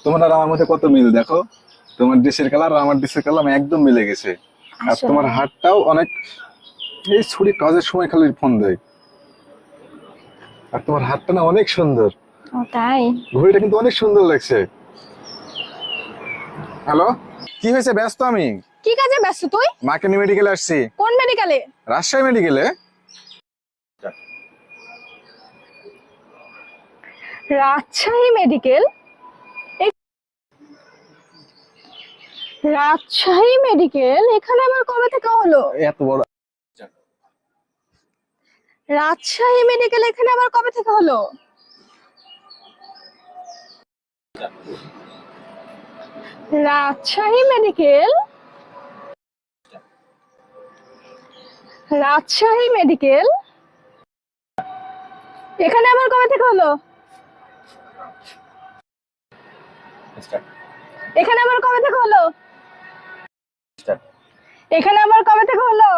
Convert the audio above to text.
তোমার আর আমার মধ্যে কত মিল দেখো। তোমার ড্রেসের কালার আর আমার ড্রেসের কালার একদম মিলে গেছে। আর আসলে। তোমার হাতটাও অনেক, এই ছুরি কাজের সময় খালি ফোন দেয়। আর তোমার হাতটা না অনেক সুন্দর। ও তাই? ঘড়িটা কিন্তু অনেক সুন্দর লাগছে। হ্যালো, কি হয়েছে? ব্যস্ত আমি। কি কাজে ব্যস্ত তুই? মাকে নিয়ে মেডিকেলে আসছি। কোন মেডিকেলে? রাজশাহী মেডিকেলে। রাজশাহী মেডিকেল? রাজশাহী মেডিকেল এখানে আবার কবে থেকে হলো? এত বড়। রাজশাহী মেডিকেল এখানে আবার কবে থেকে হলো? রাজশাহী মেডিকেল, রাজশাহী মেডিকেল এখানে আবার কবে থেকে হলো? এখানে আবার কবে থেকে হলো? এখানে আবার কবে থেকে হলো?